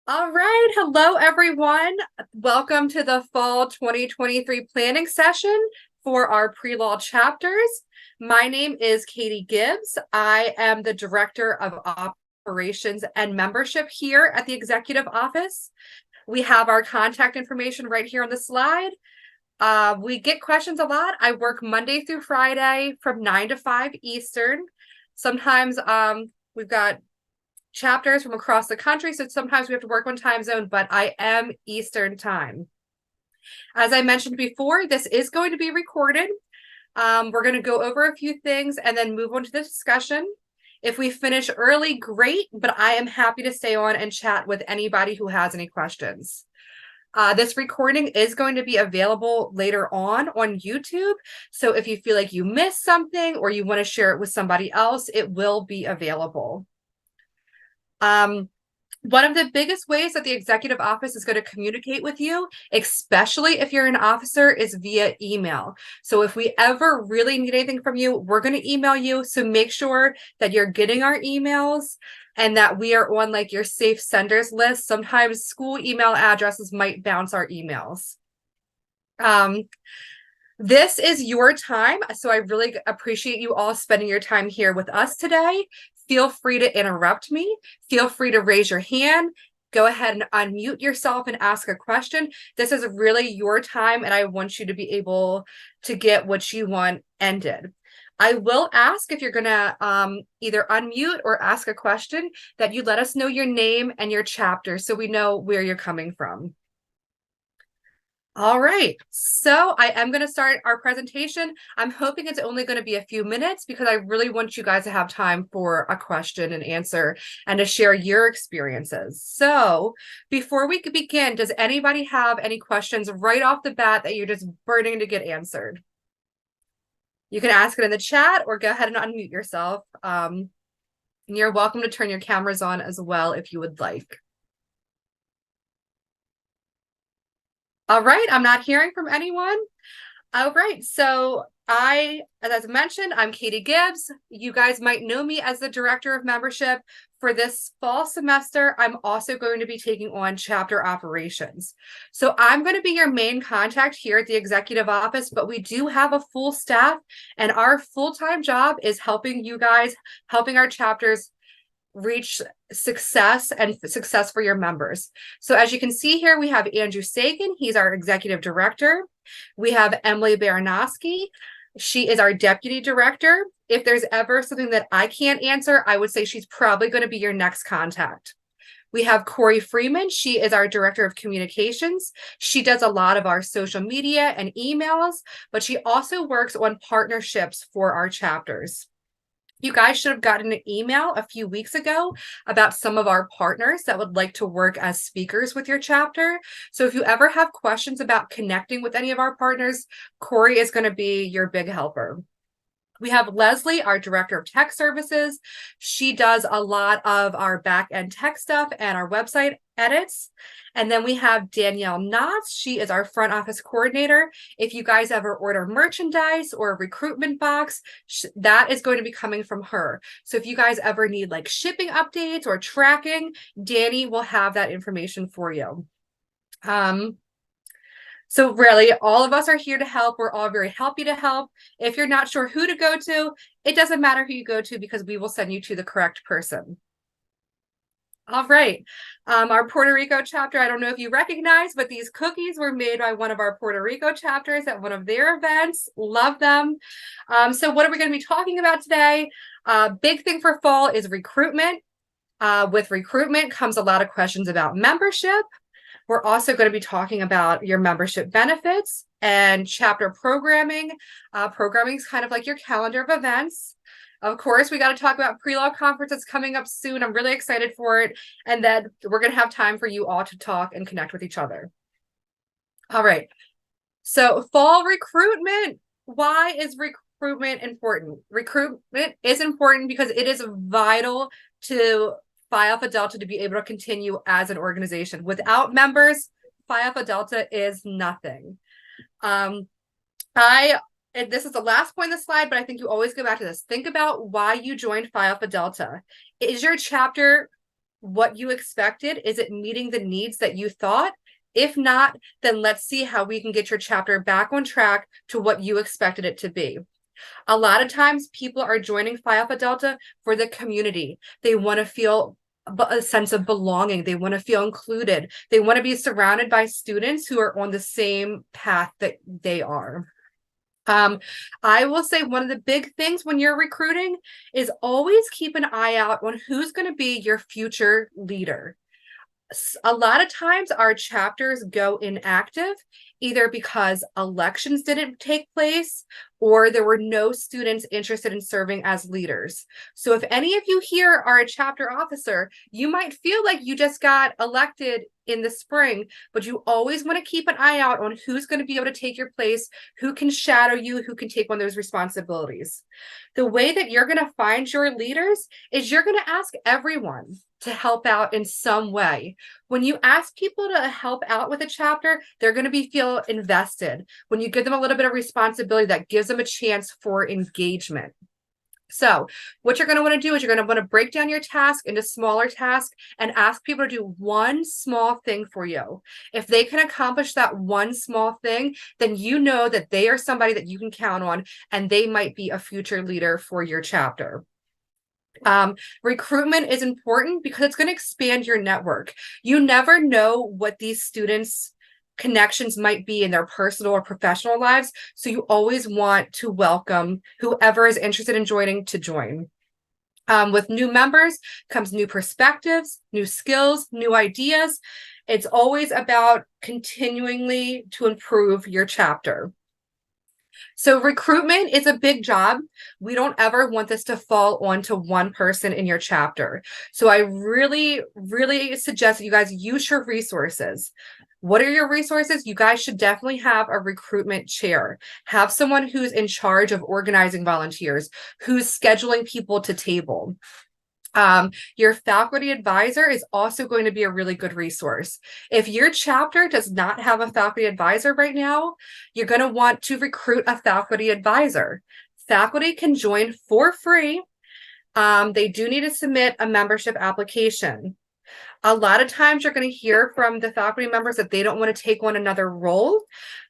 All right. Hello, everyone. Welcome to the fall 2023 planning session for our pre-law chapters. My name is Katie Gibbs. I am the Director of Operations and Membership here at the Executive Office. We have our contact information right here on the slide. We get questions a lot. I work Monday through Friday from 9 to 5 Eastern. Sometimes we've got chapters from across the country, so sometimes we have to work one time zone, but I am Eastern time. As I mentioned before, this is going to be recorded. We're going to go over a few things and then move on to the discussion. If we finish early, great, but I am happy to stay on and chat with anybody who has any questions. This recording is going to be available later on YouTube. So if you feel like you missed something or you want to share it with somebody else, it will be available. One of the biggest ways that the executive office is going to communicate with you, especially if you're an officer, is via email. So if we ever really need anything from you, we're going to email you. So make sure that you're getting our emails and that we are on like your safe senders list. Sometimes school email addresses might bounce our emails. This is your time, so I really appreciate you all spending your time here with us today. Feel free to interrupt me. Feel free to raise your hand. Go ahead and unmute yourself and ask a question. This is really your time, and I want you to be able to get what you want ended. I will ask if you're going to either unmute or ask a question that you let us know your name and your chapter so we know where you're coming from. All right, so I am going to start our presentation. I'm hoping it's only going to be a few minutes because I really want you guys to have time for a question and answer and to share your experiences. So before we begin, does anybody have any questions right off the bat that you're just burning to get answered? You can ask it in the chat or go ahead and unmute yourself. You're welcome to turn your cameras on as well if you would like. All right, I'm not hearing from anyone. All right, so as I mentioned, I'm Katie Gibbs. You guys might know me as the Director of Membership. For this fall semester, I'm also going to be taking on chapter operations. So I'm going to be your main contact here at the Executive Office, but we do have a full staff, and our full-time job is helping you guys, helping our chapters reach success and success for your members. So as you can see here, we have Andrew Sagan. He's our executive director. We have Emily Baranowski. She is our deputy director. If there's ever something that I can't answer, I would say she's probably going to be your next contact. We have Corey Freeman. She is our director of communications. She does a lot of our social media and emails, but she also works on partnerships for our chapters. You guys should have gotten an email a few weeks ago about some of our partners that would like to work as speakers with your chapter. So if you ever have questions about connecting with any of our partners, Corey is going to be your big helper. We have Leslie, our director of tech services. She does a lot of our back-end tech stuff and our website edits. And then we have Danielle Knotts. She is our front office coordinator. If you guys ever order merchandise or a recruitment box, that is going to be coming from her. So if you guys ever need like shipping updates or tracking, Danny will have that information for you. So really, all of us are here to help. We're all very happy to help. If you're not sure who to go to, it doesn't matter who you go to because we will send you to the correct person. All right. Our Puerto Rico chapter, I don't know if you recognize, but these cookies were made by one of our Puerto Rico chapters at one of their events. Love them. So what are we going to be talking about today? Big thing for fall is recruitment. With recruitment comes a lot of questions about membership. We're also going to be talking about your membership benefits and chapter programming. Programming is kind of like your calendar of events. Of course, we got to talk about pre-law conferences coming up soon. I'm really excited for it. And then we're going to have time for you all to talk and connect with each other. All right. So fall recruitment. Why is recruitment important? Recruitment is important because it is vital to Phi Alpha Delta to be able to continue as an organization. Without members, Phi Alpha Delta is nothing. And this is the last point of the slide, but I think you always go back to this. Think about why you joined Phi Alpha Delta. Is your chapter what you expected? Is it meeting the needs that you thought? If not, then let's see how we can get your chapter back on track to what you expected it to be. A lot of times people are joining Phi Alpha Delta for the community. They want to feel a sense of belonging. They want to feel included. They want to be surrounded by students who are on the same path that they are. I will say one of the big things when you're recruiting is always keep an eye out on who's going to be your future leader. A lot of times our chapters go inactive either because elections didn't take place or there were no students interested in serving as leaders. So if any of you here are a chapter officer, you might feel like you just got elected in the spring, but you always want to keep an eye out on who's going to be able to take your place, who can shadow you, who can take on those responsibilities. The way that you're going to find your leaders is you're going to ask everyone to help out in some way. When you ask people to help out with a chapter, they're going to feel invested. When you give them a little bit of responsibility, that gives them a chance for engagement. So what you're going to want to do is you're going to want to break down your task into smaller tasks and ask people to do one small thing for you. If they can accomplish that one small thing, then you know that they are somebody that you can count on and they might be a future leader for your chapter. Recruitment is important because it's going to expand your network. You never know what these students' connections might be in their personal or professional lives. So you always want to welcome whoever is interested in joining to join. With new members comes new perspectives, new skills, new ideas. It's always about continually to improve your chapter. So recruitment is a big job. We don't ever want this to fall onto one person in your chapter. So I really, really suggest that you guys use your resources. What are your resources? You guys should definitely have a recruitment chair. Have someone who's in charge of organizing volunteers, who's scheduling people to table. Your faculty advisor is also going to be a really good resource. If your chapter does not have a faculty advisor right now, you're going to want to recruit a faculty advisor. Faculty can join for free. They do need to submit a membership application. A lot of times you're going to hear from the faculty members that they don't want to take on another role,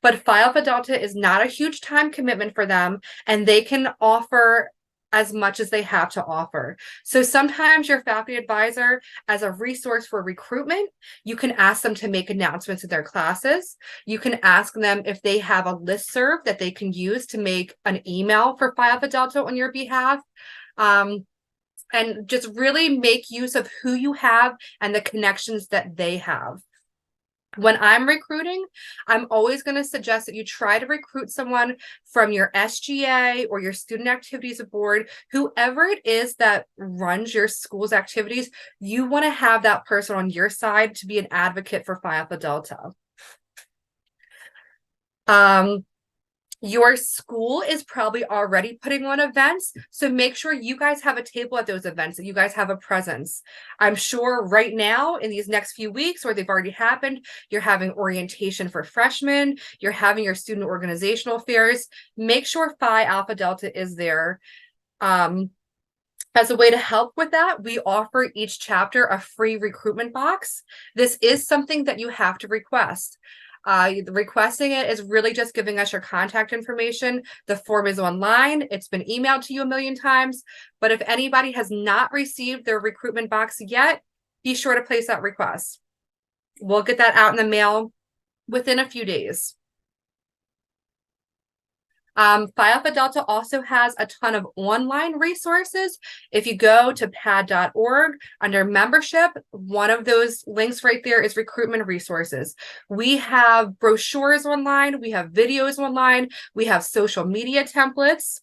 but Phi Alpha Delta is not a huge time commitment for them, and they can offer as much as they have to offer. So sometimes your faculty advisor, as a resource for recruitment, you can ask them to make announcements in their classes. You can ask them if they have a listserv that they can use to make an email for Phi Alpha Delta on your behalf. And just really make use of who you have and the connections that they have. When I'm recruiting, I'm always going to suggest that you try to recruit someone from your SGA or your student activities board, whoever it is that runs your school's activities. You want to have that person on your side to be an advocate for Phi Alpha Delta. Your school is probably already putting on events, so make sure you guys have a table at those events, that you guys have a presence. I'm sure right now in these next few weeks, or they've already happened, you're having orientation for freshmen, you're having your student organizational fairs. Make sure Phi Alpha Delta is there. As a way to help with that, we offer each chapter a free recruitment box. This is something that you have to request. Requesting it is really just giving us your contact information. The form is online. It's been emailed to you a million times. But if anybody has not received their recruitment box yet, be sure to place that request. We'll get that out in the mail within a few days. Phi Alpha Delta also has a ton of online resources. If you go to P.A.D.org under membership, one of those links right there is recruitment resources. We have brochures online, we have videos online, we have social media templates.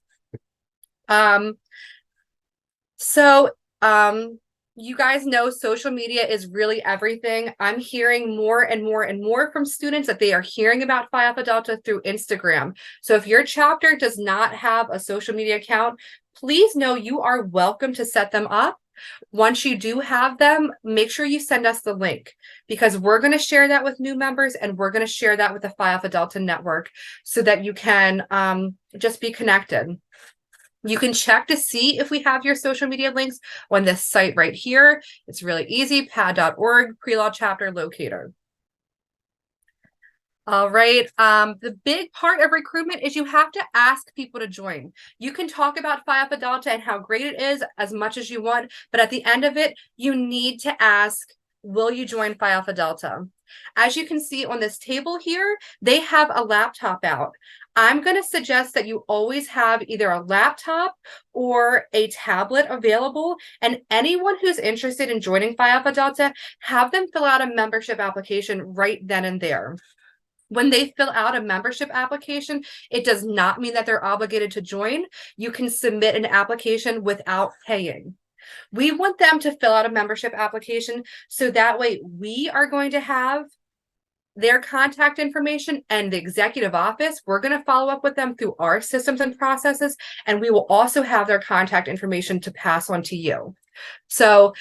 You guys know social media is really everything. I'm hearing more and more and more from students that they are hearing about Phi Alpha Delta through Instagram. So if your chapter does not have a social media account, please know you are welcome to set them up. Once you do have them, make sure you send us the link, because we're going to share that with new members and we're going to share that with the Phi Alpha Delta network so that you can just be connected. You can check to see if we have your social media links on this site right here. It's really easy, P.A.D.org, pre-law chapter locator. All right. The big part of recruitment is you have to ask people to join. You can talk about Phi Alpha Delta and how great it is as much as you want, but at the end of it, you need to ask, will you join Phi Alpha Delta? As you can see on this table here, they have a laptop out. I'm going to suggest that you always have either a laptop or a tablet available, and anyone who's interested in joining Phi Alpha Delta, have them fill out a membership application right then and there. When they fill out a membership application, it does not mean that they're obligated to join. You can submit an application without paying. We want them to fill out a membership application so that way we are going to have their contact information, and the executive office, we're going to follow up with them through our systems and processes, and we will also have their contact information to pass on to you. So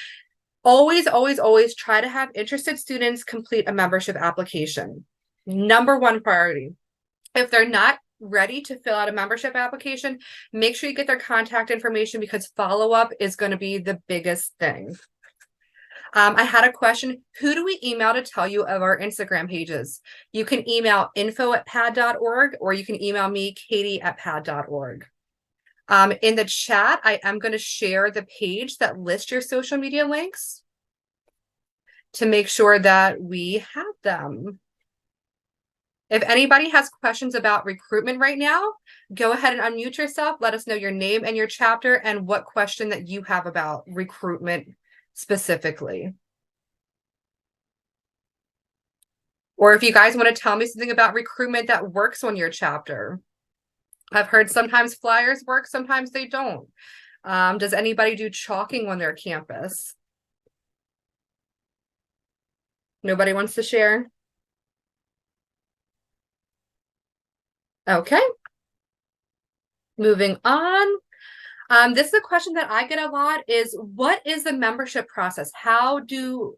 always, always, always try to have interested students complete a membership application. Number one priority. If they're not ready to fill out a membership application, make sure you get their contact information, because follow-up is going to be the biggest thing. I had a question. Who do we email to tell you of our Instagram pages? You can email info@pad.org, or you can email me, Katie@pad.org. In the chat, I am going to share the page that lists your social media links to make sure that we have them. If anybody has questions about recruitment right now, go ahead and unmute yourself. Let us know your name and your chapter and what question that you have about recruitment specifically. Or if you guys want to tell me something about recruitment that works on your chapter. I've heard sometimes flyers work, sometimes they don't. Does anybody do chalking on their campus? Nobody wants to share? Okay. Moving on. This is a question that I get a lot, is what is the membership process? How do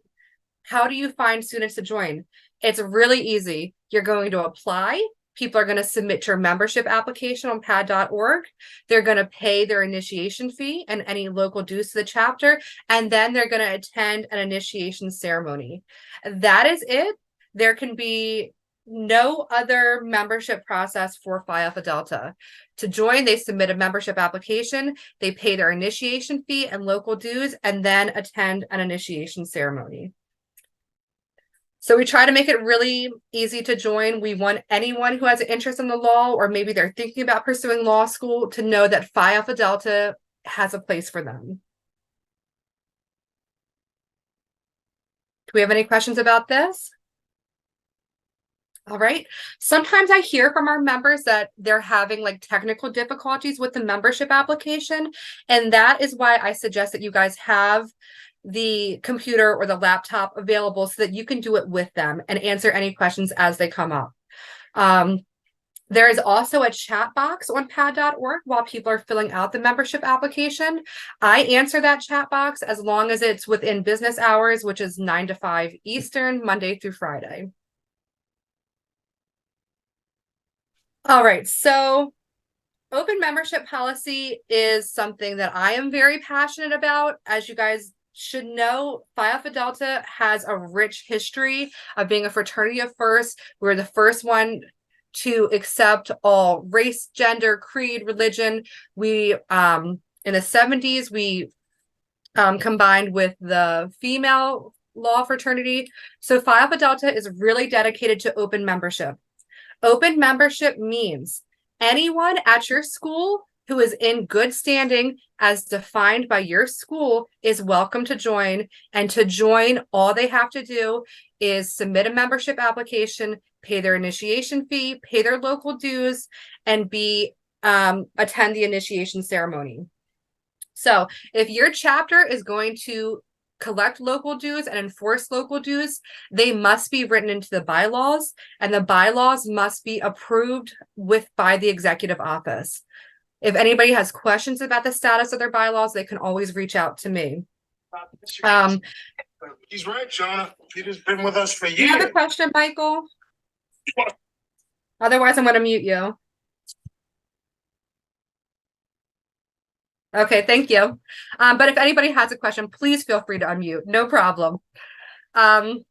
you find students to join? It's really easy. You're going to apply. People are going to submit your membership application on pad.org. They're going to pay their initiation fee and any local dues to the chapter, and then they're going to attend an initiation ceremony. That is it. There can be no other membership process for Phi Alpha Delta. To join, they submit a membership application, they pay their initiation fee and local dues, and then attend an initiation ceremony. So we try to make it really easy to join. We want anyone who has an interest in the law, or maybe they're thinking about pursuing law school, to know that Phi Alpha Delta has a place for them. Do we have any questions about this? All right. Sometimes I hear from our members that they're having like technical difficulties with the membership application. And that is why I suggest that you guys have the computer or the laptop available so that you can do it with them and answer any questions as they come up. There is also a chat box on pad.org while people are filling out the membership application. I answer that chat box as long as it's within business hours, which is 9 to 5 Eastern, Monday through Friday. All right, so open membership policy is something that I am very passionate about. As you guys should know, Phi Alpha Delta has a rich history of being a fraternity of first. We're the first one to accept all race, gender, creed, religion. We, in the 70s, we combined with the female law fraternity. So Phi Alpha Delta is really dedicated to open membership. Open membership means anyone at your school who is in good standing as defined by your school is welcome to join. And to join, all they have to do is submit a membership application, pay their initiation fee, pay their local dues, and attend the initiation ceremony. So if your chapter is going to collect local dues and enforce local dues, they must be written into the bylaws, and the bylaws must be approved by the executive office. If anybody has questions about the status of their bylaws, they can always reach out to me. He's right, Jonah. Peter's been with us for years. Do you have a question, Michael? Otherwise, I'm going to mute you. Okay, thank you. But if anybody has a question, please feel free to unmute. No problem. Um,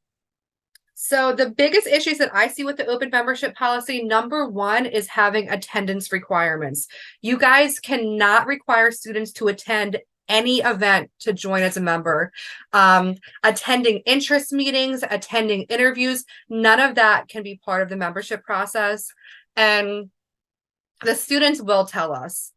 so the biggest issues that I see with the open membership policy, number one is having attendance requirements. You guys cannot require students to attend any event to join as a member. Attending interest meetings, attending interviews, none of that can be part of the membership process. And the students will tell us.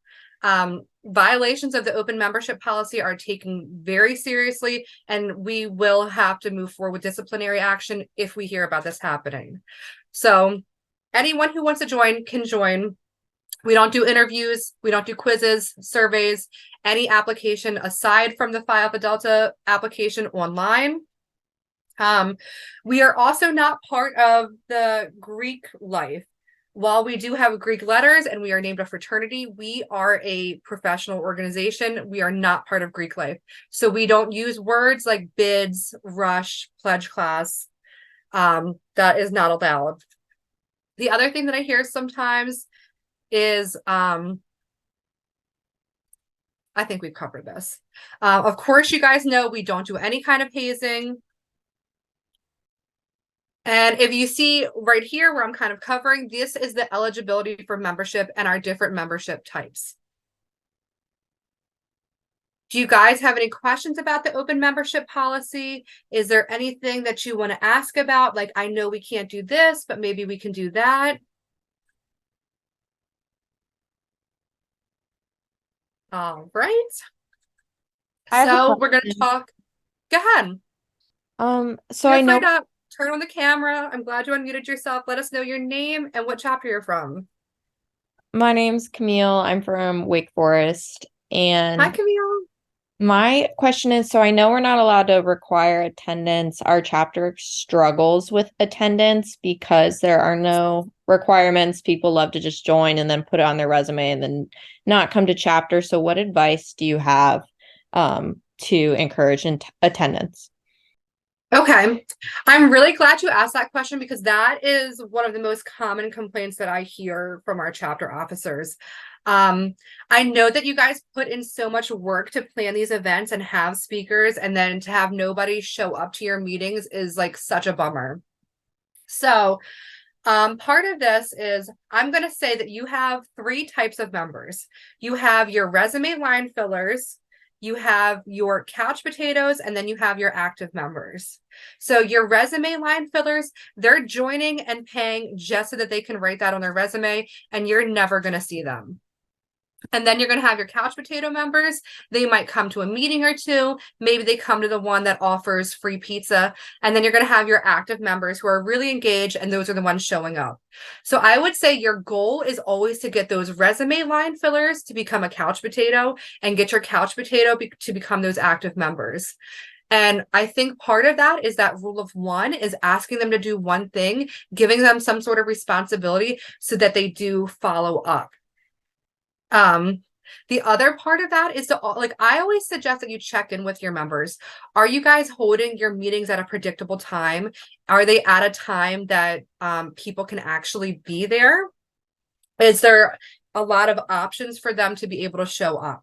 Violations of the open membership policy are taken very seriously, and we will have to move forward with disciplinary action if we hear about this happening. So anyone who wants to join can join. We don't do interviews, we don't do quizzes, surveys, any application aside from the Phi Alpha Delta application online. We are also not part of the Greek life. While we do have Greek letters and we are named a fraternity, we are a professional organization. We are not part of Greek life. So we don't use words like bids, rush, pledge class. That is not allowed. The other thing that I hear sometimes is, I think we've covered this. Of course, you guys know we don't do any kind of hazing. And if you see right here where I'm kind of covering, this is the eligibility for membership and our different membership types. Do you guys have any questions about the open membership policy? Is there anything that you want to ask about? Like, I know we can't do this, but maybe we can do that. All right. I have a So we're going to question. talk. Go ahead. So Feel I free know to turn on the camera. I'm glad you unmuted yourself. Let us know your name and what chapter you're from. my name's Camille. I'm from Wake Forest. Hi, And Camille. my question is, so I know we're not allowed to require attendance. Our chapter struggles with attendance because there are no requirements. People love to just join and then put it on their resume and then not come to chapter. So what advice do you have to encourage attendance? Okay. I'm really glad you asked that question because that is one of the most common complaints that I hear from our chapter officers. I know that you guys put in so much work to plan these events and have speakers, and then to have nobody show up to your meetings is like such a bummer. So, part of this is I'm going to say that you have three types of members. You have your resume line fillers, you have your couch potatoes, and then you have your active members. So your resume line fillers, they're joining and paying just so that they can write that on their resume, and you're never going to see them. And then you're going to have your couch potato members. They might come to a meeting or two. Maybe they come to the one that offers free pizza. And then you're going to have your active members who are really engaged, and those are the ones showing up. So I would say your goal is always to get those resume line fillers to become a couch potato, and get your couch potato to become those active members. And I think part of that is that rule of one is asking them to do one thing, giving them some sort of responsibility so that they do follow up. The other part of that is to, like, I always suggest that you check in with your members. Are you guys holding your meetings at a predictable time? Are they at a time that people can actually be there? Is there a lot of options for them to be able to show up?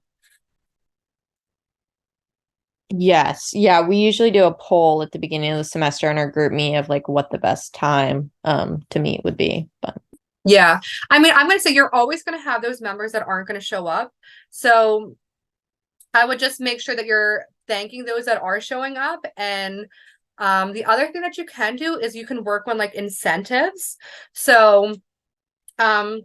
Yes. Yeah, we usually do a poll at the beginning of the semester in our group meet of like what the best time to meet would be. But Yeah. I mean, I'm going to say you're always going to have those members that aren't going to show up. So I would just make sure that you're thanking those that are showing up. And the other thing that you can do is you can work on like incentives. So um,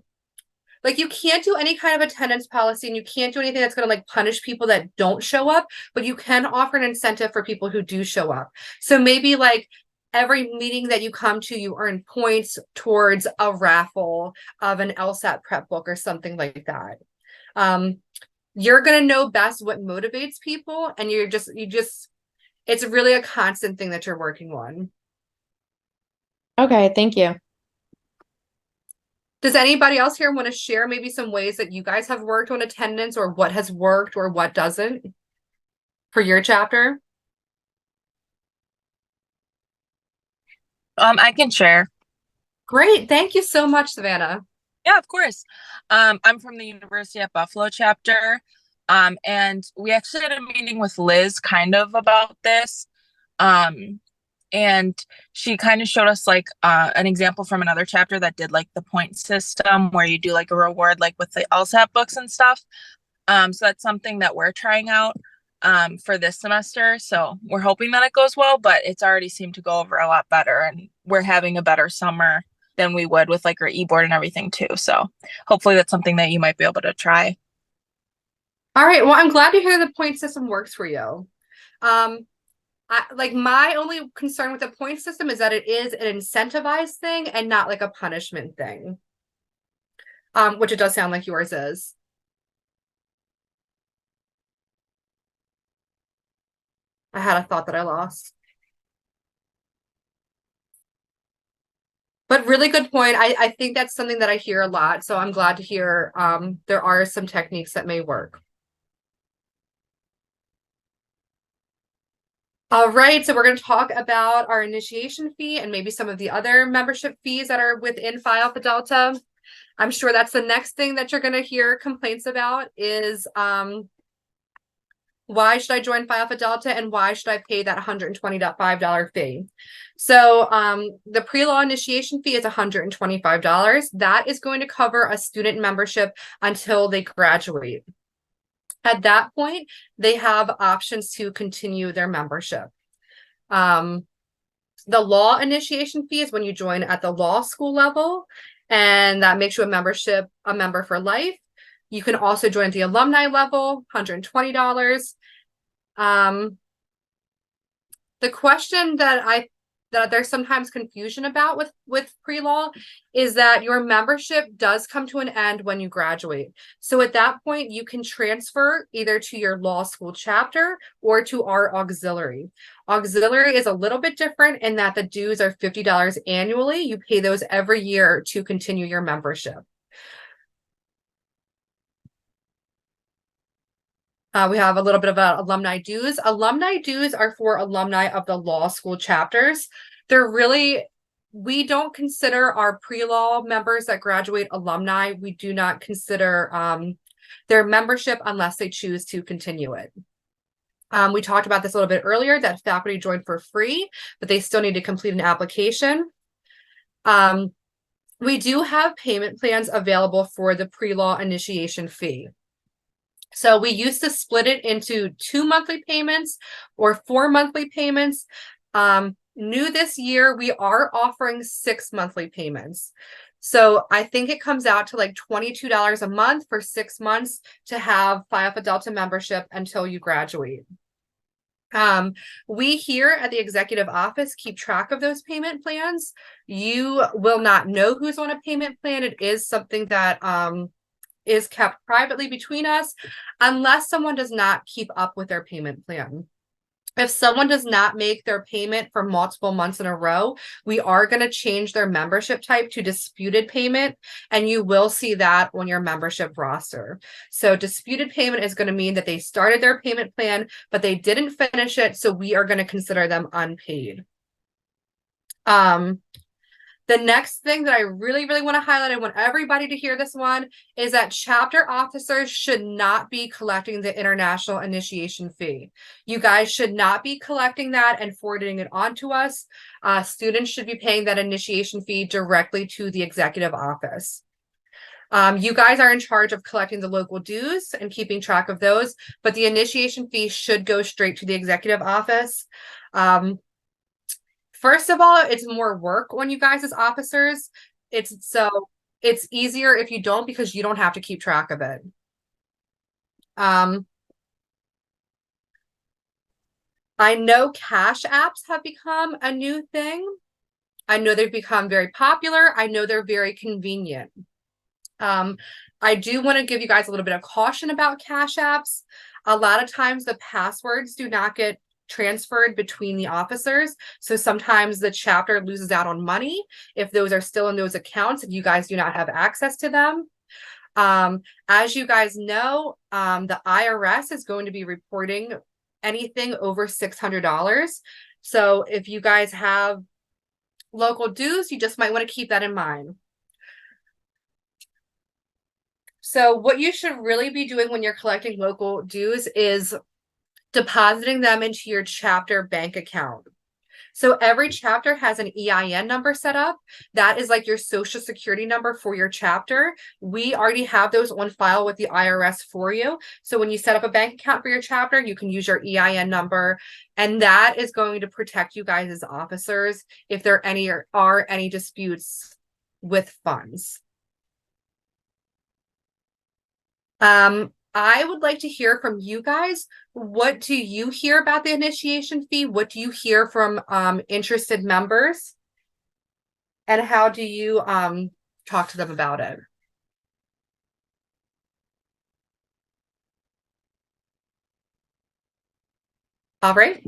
like you can't do any kind of attendance policy, and you can't do anything that's going to like punish people that don't show up, but you can offer an incentive for people who do show up. So maybe like every meeting that you come to, you earn points towards a raffle of an LSAT prep book or something like that. Um, you're going to know best what motivates people, and it's really a constant thing that you're working on. okay, thank you. Does anybody else here want to share maybe some ways that you guys have worked on attendance, or what has worked or what doesn't for your chapter? I can share. Great. Thank you so much, Savannah. Yeah, of course. I'm from the University at Buffalo chapter. And we actually had a meeting with Liz kind of about this. Um, and she kind of showed us like an example from another chapter that did like the point system where you do like a reward like with the LSAT books and stuff. So that's something that we're trying out for this semester. So we're hoping that it goes well, but it's already seemed to go over a lot better, and we're having a better summer than we would with like our e-board and everything too. So hopefully that's something that you might be able to try. All right. Well, I'm glad to hear the point system works for you. Um, like my only concern with the point system is that it is an incentivized thing and not like a punishment thing. Which it does sound like yours is. I had a thought that I lost. But really good point. I think that's something that I hear a lot. So I'm glad to hear there are some techniques that may work. All right, so we're going to talk about our initiation fee and maybe some of the other membership fees that are within Phi Alpha Delta. I'm sure that's the next thing that you're going to hear complaints about is why should I join Phi Alpha Delta and why should I pay that $120.5 fee? So the pre-law initiation fee is $125. That is going to cover a student membership until they graduate. At that point, they have options to continue their membership. The law initiation fee is when you join at the law school level, and that makes you a member for life. You can also join at the alumni level, $120. The question that there's sometimes confusion about with pre-law is that your membership does come to an end when you graduate. So at that point, you can transfer either to your law school chapter or to our auxiliary. Auxiliary is a little bit different in that the dues are $50 annually. You pay those every year to continue your membership. We have a little bit of alumni dues. Alumni dues are for alumni of the law school chapters. We don't consider our pre-law members that graduate alumni. We do not consider their membership unless they choose to continue it. We talked about this a little bit earlier, that faculty join for free, but they still need to complete an application. We do have payment plans available for the pre-law initiation fee. So we used to split it into 2 monthly payments or 4 monthly payments. New this year, we are offering 6 monthly payments. So I think it comes out to like $22 a month for 6 months to have Phi Alpha Delta membership until you graduate. We here at the executive office keep track of those payment plans. You will not know who's on a payment plan. It is something that is kept privately between us unless someone does not keep up with their payment plan. If someone does not make their payment for multiple months in a row, we are going to change their membership type to disputed payment, and you will see that on your membership roster. So disputed payment is going to mean that they started their payment plan, but they didn't finish it, so we are going to consider them unpaid. The next thing that I really, really want to highlight, I want everybody to hear this one, is that chapter officers should not be collecting the international initiation fee. You guys should not be collecting that and forwarding it on to us. Students should be paying that initiation fee directly to the executive office. You guys are in charge of collecting the local dues and keeping track of those, but the initiation fee should go straight to the executive office. First of all, it's more work on you guys as officers. It's easier if you don't, because you don't have to keep track of it. I know cash apps have become a new thing. I know they've become very popular. I know they're very convenient. I do want to give you guys a little bit of caution about cash apps. A lot of times the passwords do not get transferred between the officers. So sometimes the chapter loses out on money if those are still in those accounts and you guys do not have access to them. As you guys know, the IRS is going to be reporting anything over $600. So if you guys have local dues, you just might want to keep that in mind. So what you should really be doing when you're collecting local dues is depositing them into your chapter bank account. So every chapter has an EIN number set up. That is like your social security number for your chapter. We already have those on file with the IRS for you. So when you set up a bank account for your chapter, you can use your EIN number, and that is going to protect you guys as officers if there are any disputes with funds. I would like to hear from you guys. What do you hear about the initiation fee? What do you hear from interested members? And how do you talk to them about it? All right.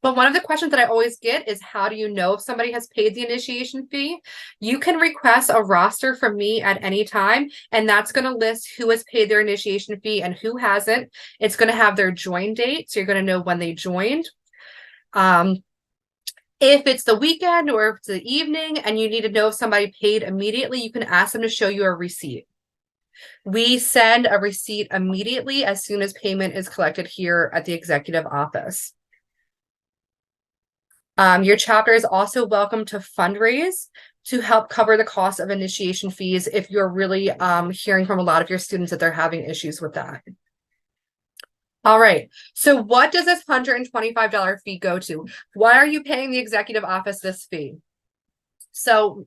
But one of the questions that I always get is, how do you know if somebody has paid the initiation fee? You can request a roster from me at any time, and that's going to list who has paid their initiation fee and who hasn't. It's going to have their join date, so you're going to know when they joined. If it's the weekend or if it's the evening and you need to know if somebody paid immediately, you can ask them to show you a receipt. We send a receipt immediately as soon as payment is collected here at the executive office. Your chapter is also welcome to fundraise to help cover the cost of initiation fees if you're really hearing from a lot of your students that they're having issues with that. All right, so what does this $125 fee go to? Why are you paying the executive office this fee? So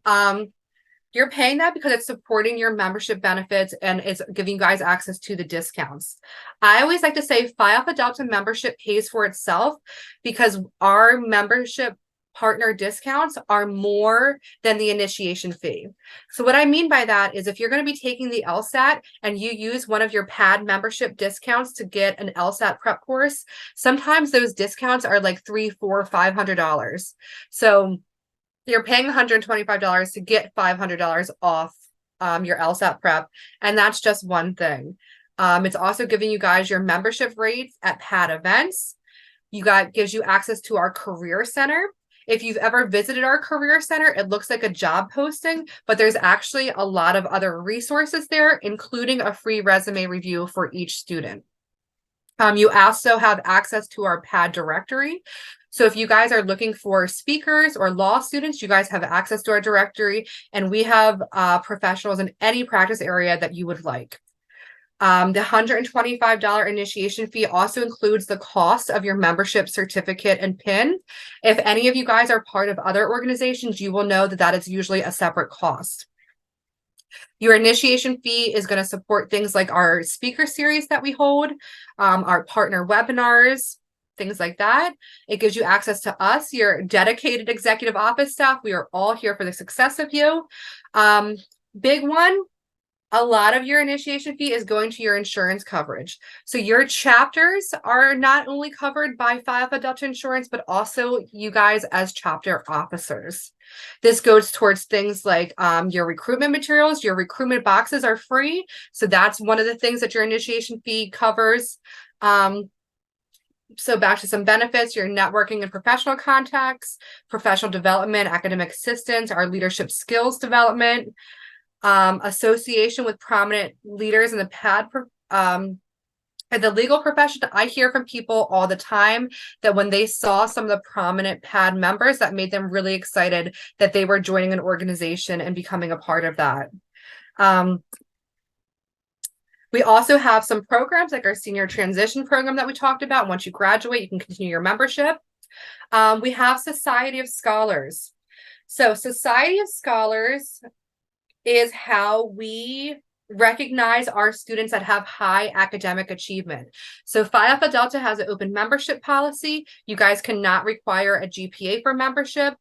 you're paying that because it's supporting your membership benefits and it's giving you guys access to the discounts. I always like to say Phi Alpha Delta membership pays for itself because our membership partner discounts are more than the initiation fee. So what I mean by that is if you're going to be taking the LSAT and you use one of your P.A.D membership discounts to get an LSAT prep course, sometimes those discounts are like $300, $400, $500. So you're paying $125 to get $500 off your LSAT prep, and that's just one thing. It's also giving you guys your membership rates at P.A.D events. Gives you access to our career center. If you've ever visited our career center, it looks like a job posting, but there's actually a lot of other resources there, including a free resume review for each student. You also have access to our P.A.D directory. So if you guys are looking for speakers or law students, you guys have access to our directory, and we have professionals in any practice area that you would like. The $125 initiation fee also includes the cost of your membership certificate and PIN. If any of you guys are part of other organizations, you will know that that is usually a separate cost. Your initiation fee is going to support things like our speaker series that we hold, our partner webinars, things like that. It gives you access to us, your dedicated executive office staff. We are all here for the success of you. Big one, a lot of your initiation fee is going to your insurance coverage. So your chapters are not only covered by Phi Alpha Delta insurance, but also you guys as chapter officers. This goes towards things like your recruitment materials. Your recruitment boxes are free. So that's one of the things that your initiation fee covers. So back to some benefits, your networking and professional contacts, professional development, academic assistance, our leadership skills development, association with prominent leaders in the P.A.D the legal profession. I hear from people all the time that when they saw some of the prominent P.A.D members, that made them really excited that they were joining an organization and becoming a part of that. We also have some programs like our senior transition program that we talked about. Once you graduate, you can continue your membership. We have Society of Scholars. So Society of Scholars is how we recognize our students that have high academic achievement. So Phi Alpha Delta has an open membership policy. You guys cannot require a GPA for membership.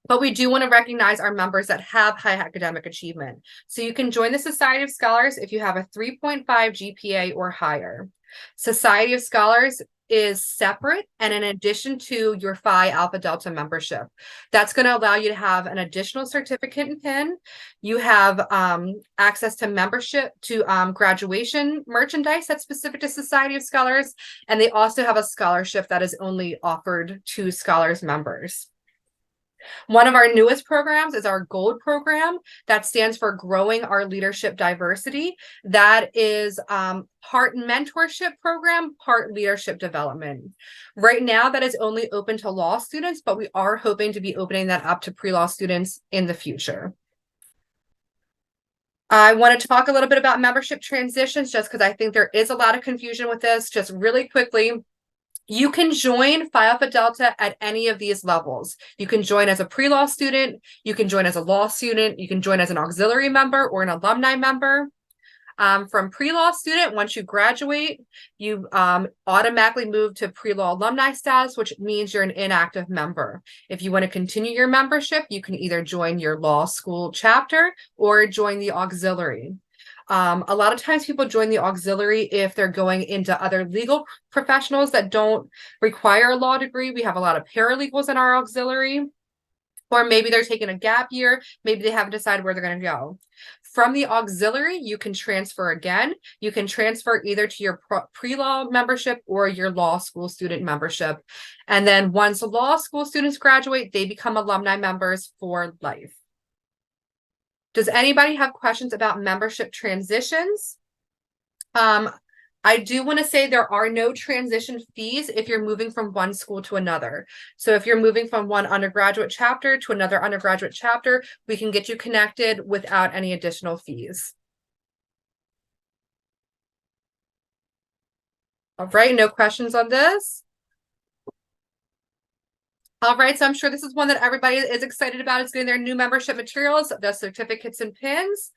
But we do want to recognize our members that have high academic achievement. So you can join the Society of Scholars if you have a 3.5 GPA or higher. Society of Scholars is separate and in addition to your Phi Alpha Delta membership. That's going to allow you to have an additional certificate and PIN. You have access to membership to graduation merchandise that's specific to Society of Scholars. And they also have a scholarship that is only offered to Scholars members. One of our newest programs is our Gold program. That stands for Growing Our Leadership Diversity. That is part mentorship program, part leadership development. Right now, that is only open to law students, but we are hoping to be opening that up to pre-law students in the future. I want to talk a little bit about membership transitions just because I think there is a lot of confusion with this. Just really quickly, you can join Phi Alpha Delta at any of these levels. You can join as a pre-law student, you can join as a law student, you can join as an auxiliary member or an alumni member. From pre-law student, once you graduate, you automatically move to pre-law alumni status, which means you're an inactive member. If you want to continue your membership, you can either join your law school chapter or join the auxiliary. A lot of times people join the auxiliary if they're going into other legal professionals that don't require a law degree. We have a lot of paralegals in our auxiliary. Or maybe they're taking a gap year. Maybe they haven't decided where they're going to go. From the auxiliary, you can transfer again. You can transfer either to your pre-law membership or your law school student membership. And then once law school students graduate, they become alumni members for life. Does anybody have questions about membership transitions? I do want to say there are no transition fees if you're moving from one school to another. So if you're moving from one undergraduate chapter to another undergraduate chapter, we can get you connected without any additional fees. All right, no questions on this? All right, so I'm sure this is one that everybody is excited about. It's getting their new membership materials, the certificates and pins.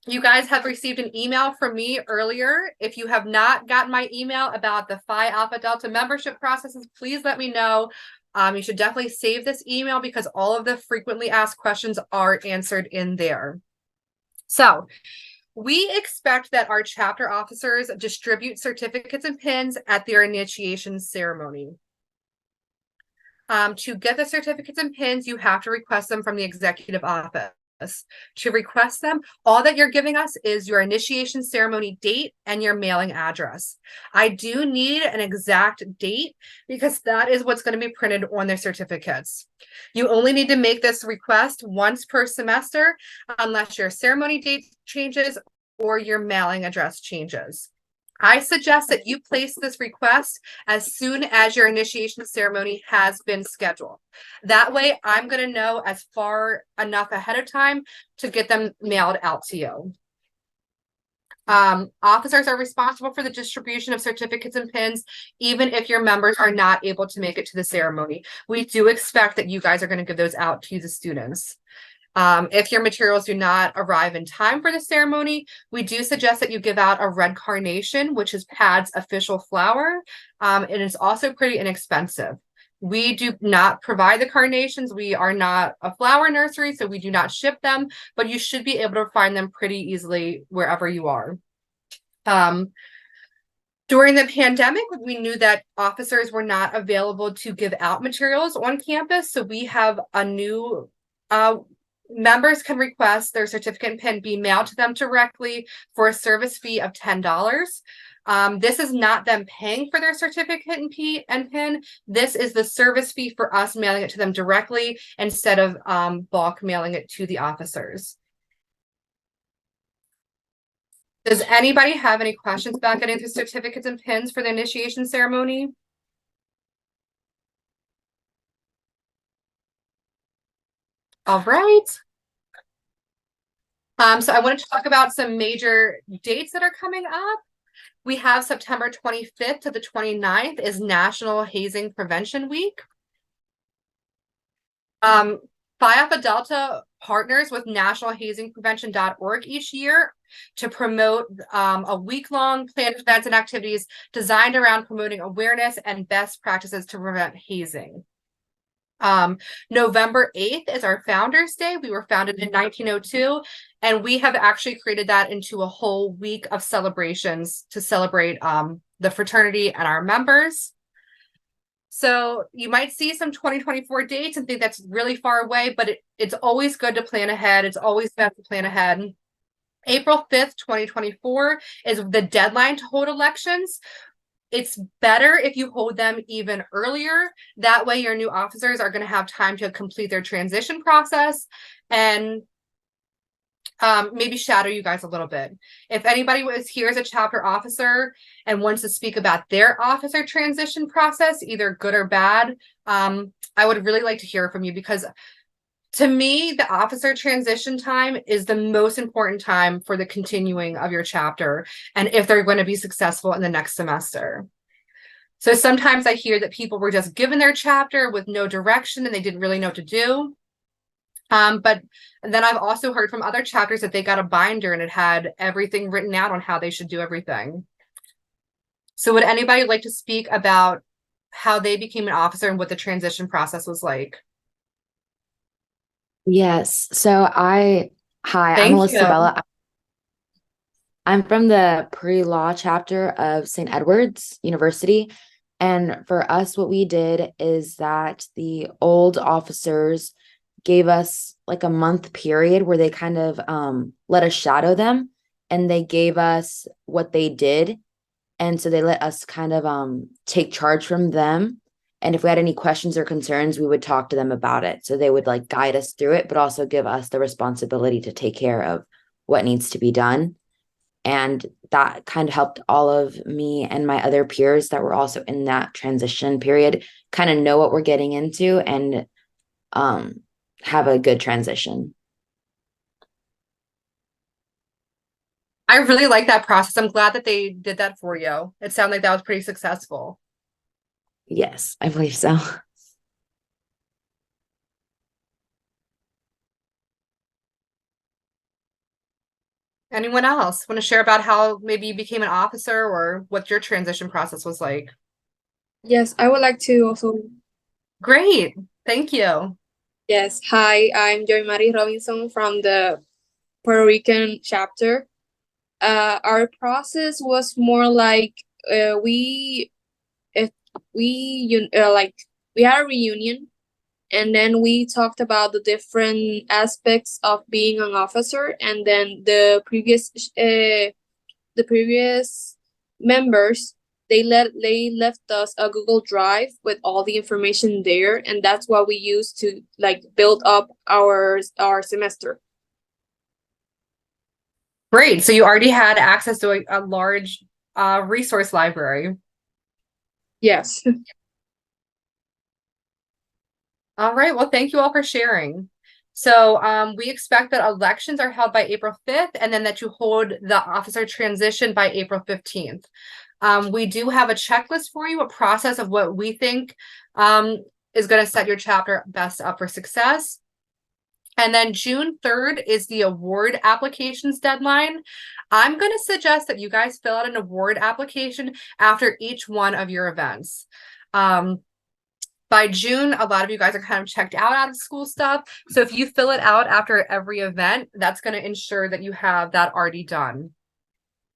You guys have received an email from me earlier. If you have not gotten my email about the Phi Alpha Delta membership processes, please let me know. You should definitely save this email because all of the frequently asked questions are answered in there. So we expect that our chapter officers distribute certificates and pins at their initiation ceremony. To get the certificates and pins, you have to request them from the executive office. To request them, all that you're giving us is your initiation ceremony date and your mailing address. I do need an exact date because that is what's going to be printed on their certificates. You only need to make this request once per semester unless your ceremony date changes or your mailing address changes. I suggest that you place this request as soon as your initiation ceremony has been scheduled. That way, I'm going to know as far enough ahead of time to get them mailed out to you. Officers are responsible for the distribution of certificates and pins, even if your members are not able to make it to the ceremony. We do expect that you guys are going to give those out to the students. If your materials do not arrive in time for the ceremony, we do suggest that you give out a red carnation, which is P.A.D's official flower. It is also pretty inexpensive. We do not provide the carnations. We are not a flower nursery, so we do not ship them, but you should be able to find them pretty easily wherever you are. During the pandemic, we knew that officers were not available to give out materials on campus, so we have a new members can request their certificate and pin be mailed to them directly for a service fee of $10. This is not them paying for their certificate and pin. This is the service fee for us mailing it to them directly instead of bulk mailing it to the officers. Does anybody have any questions about getting the certificates and pins for the initiation ceremony? All right. So I wanted to talk about some major dates that are coming up. We have September 25th to the 29th is National Hazing Prevention Week. Phi Alpha Delta partners with nationalhazingprevention.org each year to promote a week-long plan of events and activities designed around promoting awareness and best practices to prevent hazing. November 8th is our Founders Day. We were founded in 1902, and we have actually created that into a whole week of celebrations to celebrate the fraternity and our members. So you might see some 2024 dates and think that's really far away, but it's always good to plan ahead. It's always best to plan ahead. April 5th, 2024 is the deadline to hold elections. it's better if you hold them even earlier. That way your new officers are going to have time to complete their transition process and maybe shadow you guys a little bit. If anybody was here as a chapter officer and wants to speak about their officer transition process, either good or bad, I would really like to hear from you, because to me, the officer transition time is the most important time for the continuing of your chapter and if they're going to be successful in the next semester. So sometimes I hear that people were just given their chapter with no direction and they didn't really know what to do. But then I've also heard from other chapters that they got a binder and it had everything written out on how they should do everything. So would anybody like to speak about how they became an officer and what the transition process was like? Yes. Hi, I'm Thank Alyssa you. Bella. I'm from the pre-law chapter of St. Edward's University. And for us, what we did is that the old officers gave us like a month period where they kind of let us shadow them, and they gave us what they did. And so they let us kind of take charge from them. And if we had any questions or concerns, we would talk to them about it. So they would like guide us through it, but also give us the responsibility to take care of what needs to be done. And that kind of helped all of me and my other peers that were also in that transition period kind of know what we're getting into and have a good transition. I really like that process. I'm glad that they did that for you. It sounded like that was pretty successful. Yes, I believe so. Anyone else want to share about how maybe you became an officer or what your transition process was like? Yes, I would like to also. Great. Thank you. Yes, hi, I'm Joy Marie Robinson from the Puerto Rican chapter. Our process was more like we if like we had a reunion, and then we talked about the different aspects of being an officer, and then the previous members, they left us a Google Drive with all the information there, and that's what we used to like build up our semester. Great. So you already had access to a large resource library. Yes. All right. Well, thank you all for sharing. So we expect that elections are held by April 5th, and then that you hold the officer transition by April 15th. We do have a checklist for you, a process of what we think is going to set your chapter best up for success. And then June 3rd is the award applications deadline. I'm going to suggest that you guys fill out an award application after each one of your events. By June, a lot of you guys are kind of checked out of school stuff. So if you fill it out after every event, that's going to ensure that you have that already done.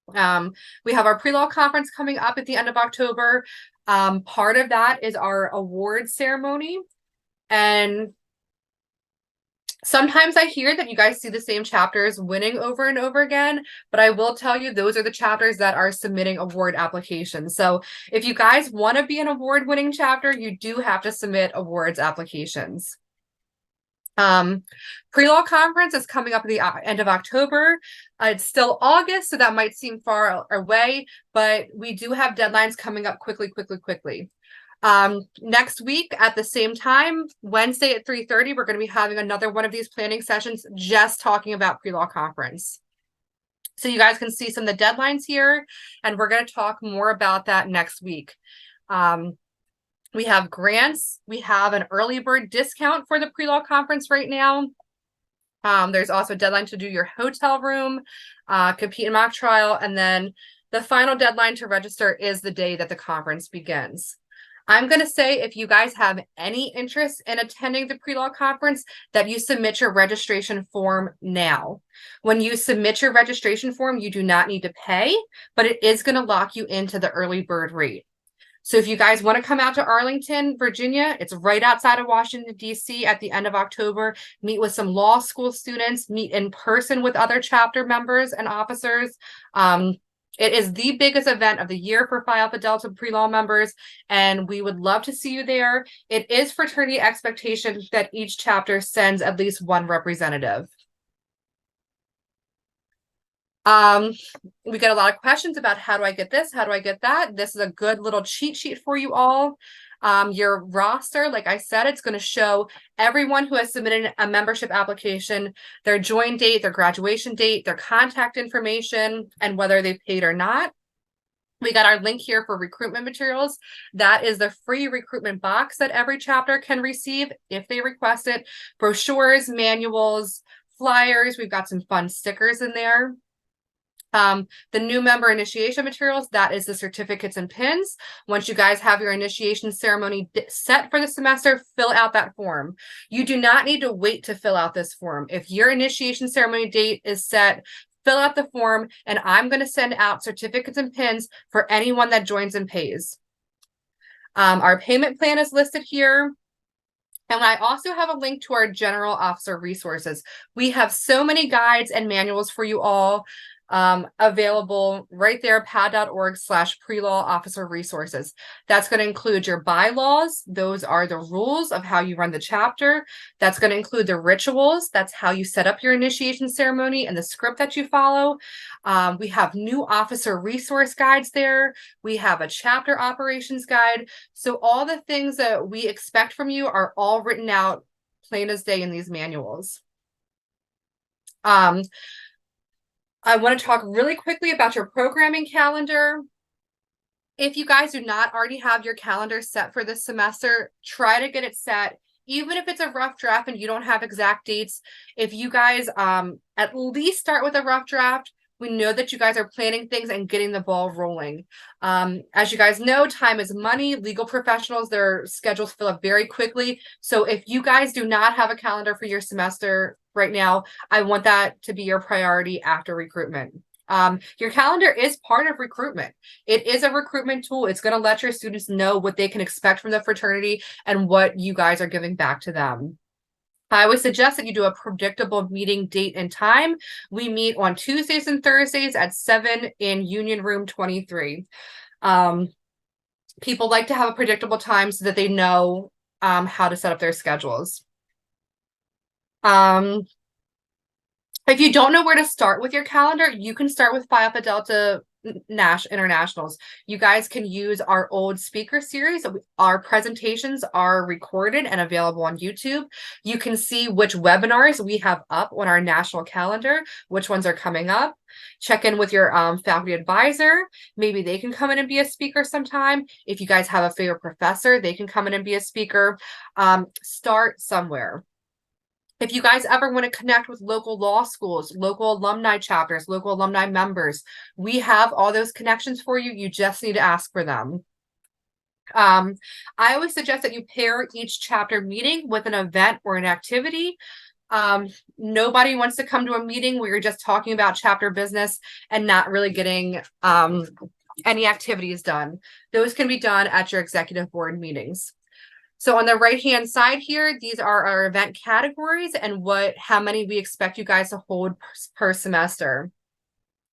We have our pre-law conference coming up at the end of October. Part of that is our award ceremony. And sometimes I hear that you guys see the same chapters winning over and over again, but I will tell you those are the chapters that are submitting award applications. So if you guys want to be an award-winning chapter, you do have to submit awards applications. Pre-law conference is coming up at the end of October. It's still August, so that might seem far away, but we do have deadlines coming up quickly. Next week at the same time, Wednesday at 3:30, we're going to be having another one of these planning sessions just talking about pre-law conference. So you guys can see some of the deadlines here, and we're going to talk more about that next week. We have grants. We have an early bird discount for the pre-law conference right now. There's also a deadline to do your hotel room, compete in mock trial, and then the final deadline to register is the day that the conference begins. I'm going to say if you guys have any interest in attending the pre-law conference, that you submit your registration form now. When you submit your registration form, you do not need to pay, but it is going to lock you into the early bird rate. So if you guys want to come out to Arlington, Virginia, it's right outside of Washington, D.C. at the end of October, meet with some law school students, meet in person with other chapter members and officers. It is the biggest event of the year for Phi Alpha Delta pre-law members, and we would love to see you there. It is fraternity expectation that each chapter sends at least one representative. We get a lot of questions about how do I get this? How do I get that? This is a good little cheat sheet for you all. Your roster, like I said, it's going to show everyone who has submitted a membership application, their join date, their graduation date, their contact information, and whether they've paid or not. We got our link here for recruitment materials. That is the free recruitment box that every chapter can receive if they request it. Brochures, manuals, flyers. We've got some fun stickers in there. The new member initiation materials, that is the certificates and pins. Once you guys have your initiation ceremony set for the semester, fill out that form. You do not need to wait to fill out this form. If your initiation ceremony date is set, fill out the form, and I'm going to send out certificates and pins for anyone that joins and pays. Our payment plan is listed here. And I also have a link to our general officer resources. We have so many guides and manuals for you all available right there, pad.org/pre-law officer resources. That's going to include your bylaws. Those are the rules of how you run the chapter. That's going to include the rituals. That's how you set up your initiation ceremony and the script that you follow. We have new officer resource guides there. We have a chapter operations guide. So all the things that we expect from you are all written out plain as day in these manuals. I want to talk really quickly about your programming calendar. If you guys do not already have your calendar set for this semester, try to get it set. Even if it's a rough draft and you don't have exact dates, if you guys at least start with a rough draft, we know that you guys are planning things and getting the ball rolling. As you guys know, time is money. Legal professionals, their schedules fill up very quickly. So if you guys do not have a calendar for your semester right now, I want that to be your priority after recruitment. Your calendar is part of recruitment. It is a recruitment tool. It's going to let your students know what they can expect from the fraternity and what you guys are giving back to them. I would suggest that you do a predictable meeting date and time. We meet on Tuesdays and Thursdays at 7 in Union Room 23. People like to have a predictable time so that they know how to set up their schedules. If you don't know where to start with your calendar, you can start with Phi Alpha Delta Internationals. You guys can use our old speaker series. Our presentations are recorded and available on YouTube. You can see which webinars we have up on our national calendar, which ones are coming up. Check in with your faculty advisor. Maybe they can come in and be a speaker sometime. If you guys have a favorite professor, they can come in and be a speaker. Start somewhere. If you guys ever want to connect with local law schools, local alumni chapters, local alumni members, we have all those connections for you. You just need to ask for them. I always suggest that you pair each chapter meeting with an event or an activity. Nobody wants to come to a meeting where you're just talking about chapter business and not really getting any activities done. Those can be done at your executive board meetings. So on the right-hand side here, these are our event categories and how many we expect you guys to hold per semester.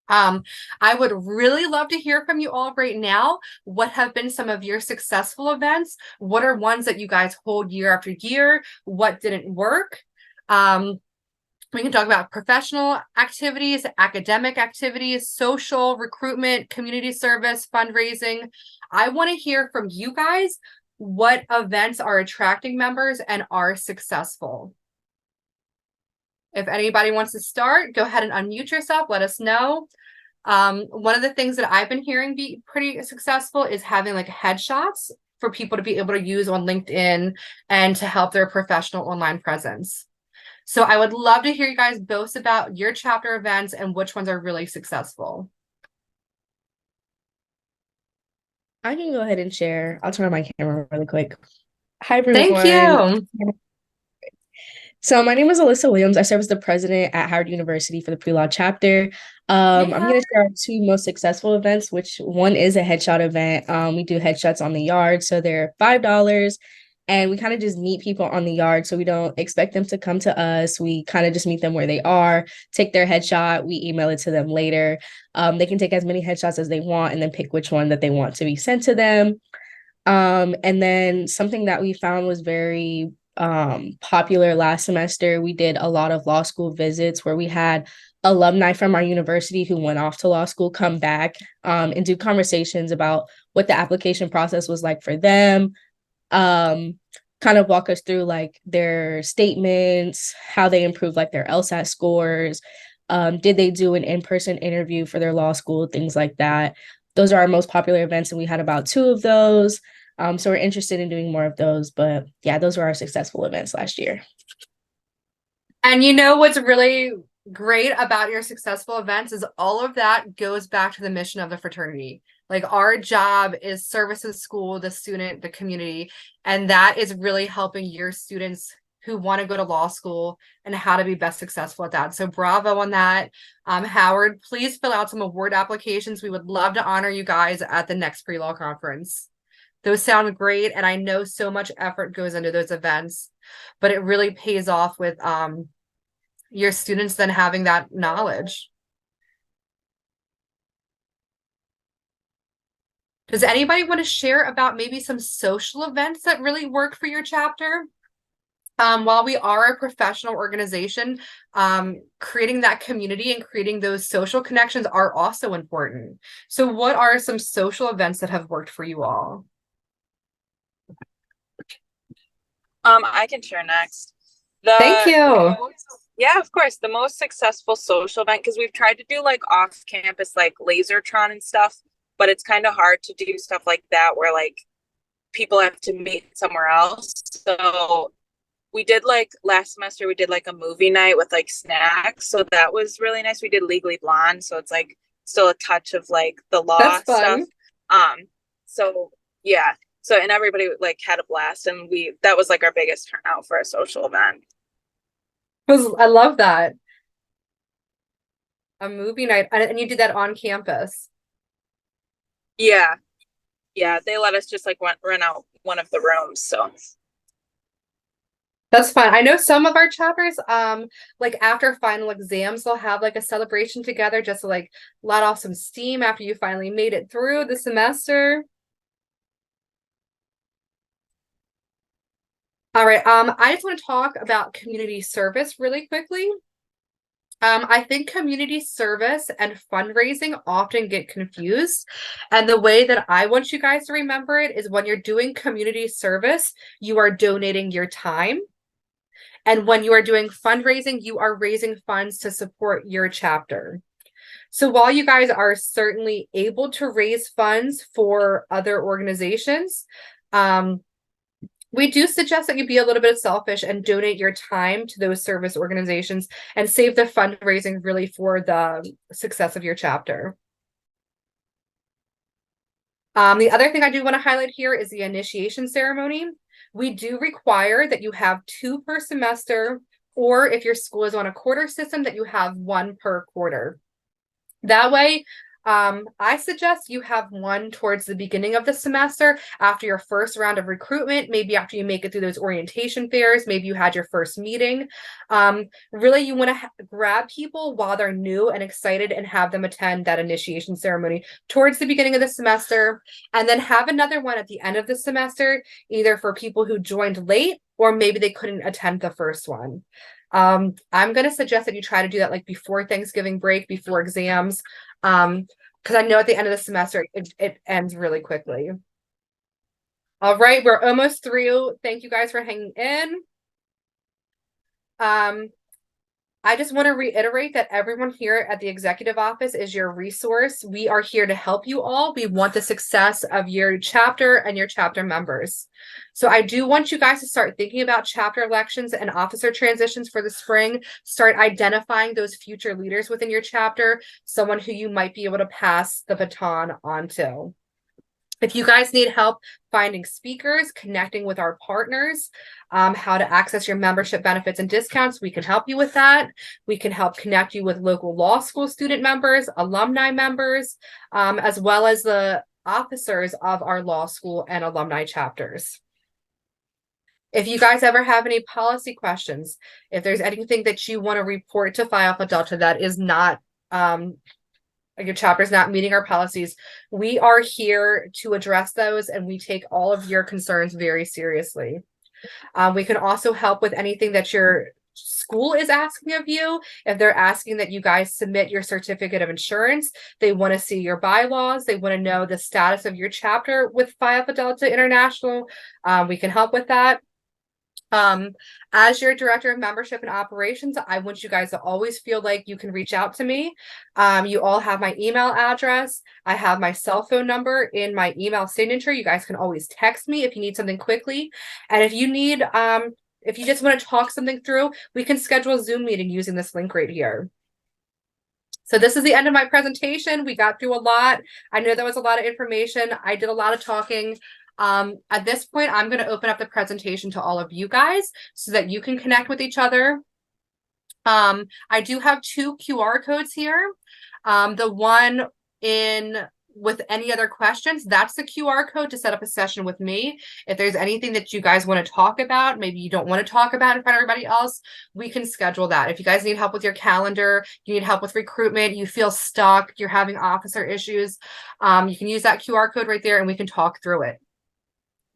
I would really love to hear from you all right now. What have been some of your successful events? What are ones that you guys hold year after year? What didn't work? We can talk about professional activities, academic activities, social, recruitment, community service, fundraising. I want to hear from you guys what events are attracting members and are successful. If anybody wants to start, go ahead and unmute yourself. Let us know. One of the things that I've been hearing be pretty successful is having like headshots for people to be able to use on LinkedIn and to help their professional online presence. So I would love to hear you guys boast about your chapter events and which ones are really successful. I can go ahead and share. I'll turn on my camera really quick. Hi, everyone. Thank you. So my name is Alyssa Williams. I serve as the president at Howard University for the pre-law chapter. I'm going to share our two most successful events, which one is a headshot event. We do headshots on the yard. So they're $5. And we kind of just meet people on the yard. So we don't expect them to come to us. We kind of just meet them where they are, take their headshot. We email it to them later. They can take as many headshots as they want and then pick which one that they want to be sent to them. And then something that we found was very popular last semester, we did a lot of law school visits where we had alumni from our university who went off to law school come back and do conversations about what the application process was like for them, kind of walk us through like their statements, how they improved like their LSAT scores, did they do an in-person interview for their law school, things like that. Those are our most popular events, and we had about 2 of those. So we're interested in doing more of those, but yeah, those were our successful events last year. And you know what's really great about your successful events is all of that goes back to the mission of the fraternity. Like our job is service the school, the student, the community, and that is really helping your students who want to go to law school and how to be best successful at that. So bravo on that. Howard, please fill out some award applications. We would love to honor you guys at the next pre-law conference. Those sound great, and I know so much effort goes into those events, but it really pays off with your students then having that knowledge. Does anybody want to share about maybe some social events that really work for your chapter? While we are a professional organization, creating that community and creating those social connections are also important. So what are some social events that have worked for you all? I can share next. Thank you. Yeah, of course. The most successful social event, because we've tried to do like off campus, like Lasertron and stuff, but it's kind of hard to do stuff like that where like people have to meet somewhere else. So we did like last semester, we did like a movie night with like snacks. So that was really nice. We did Legally Blonde. So it's like still a touch of like the law That's stuff. fun. So yeah. So, and everybody like had a blast, and that was like our biggest turnout for a social event. I love that. A movie night, and you did that on campus. Yeah. Yeah. They let us just like rent out one of the rooms. So That's fun. I know some of our chapters, like after final exams, they'll have like a celebration together just to like let off some steam after you finally made it through the semester. All right. I just want to talk about community service really quickly. I think community service and fundraising often get confused. And the way that I want you guys to remember it is when you're doing community service, you are donating your time. And when you are doing fundraising, you are raising funds to support your chapter. So while you guys are certainly able to raise funds for other organizations, we do suggest that you be a little bit selfish and donate your time to those service organizations and save the fundraising really for the success of your chapter. The other thing I do want to highlight here is the initiation ceremony. We do require that you have 2 per semester, or if your school is on a quarter system, that you have 1 per quarter. That way, I suggest you have 1 towards the beginning of the semester after your first round of recruitment, maybe after you make it through those orientation fairs, maybe you had your first meeting. Really, you want to grab people while they're new and excited and have them attend that initiation ceremony towards the beginning of the semester, and then have another one at the end of the semester, either for people who joined late or maybe they couldn't attend the first one. I'm going to suggest that you try to do that like before Thanksgiving break, before exams, because I know at the end of the semester, it ends really quickly. All right, we're almost through. Thank you guys for hanging in. I just want to reiterate that everyone here at the executive office is your resource. We are here to help you all. We want the success of your chapter and your chapter members. So I do want you guys to start thinking about chapter elections and officer transitions for the spring. Start identifying those future leaders within your chapter, someone who you might be able to pass the baton on to. If you guys need help finding speakers, connecting with our partners, how to access your membership benefits and discounts, we can help you with that. We can help connect you with local law school student members, alumni members, as well as the officers of our law school and alumni chapters. If you guys ever have any policy questions, if there's anything that you want to report to Phi Alpha Delta that is not, like your chapter is not meeting our policies, we are here to address those, and we take all of your concerns very seriously. We can also help with anything that your school is asking of you. If they're asking that you guys submit your certificate of insurance, they want to see your bylaws, they want to know the status of your chapter with Phi Alpha Delta International, we can help with that. As your director of membership and operations, I want you guys to always feel like you can reach out to me. You all have my email address. I have my cell phone number in my email signature. You guys can always text me if you need something quickly. And if you need, if you just want to talk something through, we can schedule a Zoom meeting using this link right here. So this is the end of my presentation. We got through a lot. I know that was a lot of information. I did a lot of talking. At this point, I'm going to open up the presentation to all of you guys so that you can connect with each other. I do have 2 QR codes here. The one with any other questions, that's the QR code to set up a session with me. If there's anything that you guys want to talk about, maybe you don't want to talk about in front of everybody else, we can schedule that. If you guys need help with your calendar, you need help with recruitment, you feel stuck, you're having officer issues, you can use that QR code right there and we can talk through it.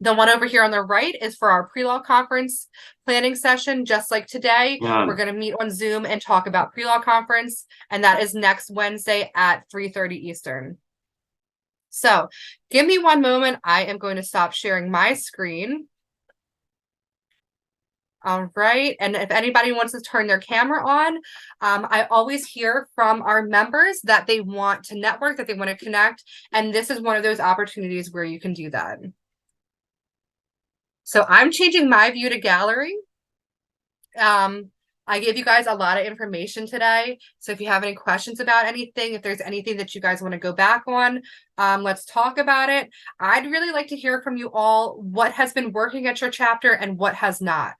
The one over here on the right is for our pre-law conference planning session. Just like today, we're going to meet on Zoom and talk about pre-law conference, and that is next Wednesday at 3:30 Eastern. So give me one moment. I am going to stop sharing my screen. All right. And if anybody wants to turn their camera on, I always hear from our members that they want to network, that they want to connect. And this is one of those opportunities where you can do that. So I'm changing my view to gallery. I gave you guys a lot of information today. So if you have any questions about anything, if there's anything that you guys want to go back on, let's talk about it. I'd really like to hear from you all what has been working at your chapter and what has not,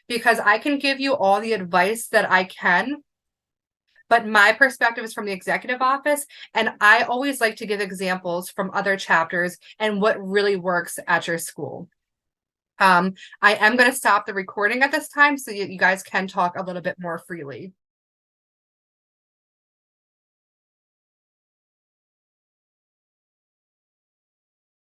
because I can give you all the advice that I can, but my perspective is from the executive office, and I always like to give examples from other chapters and what really works at your school. I am going to stop the recording at this time so you guys can talk a little bit more freely.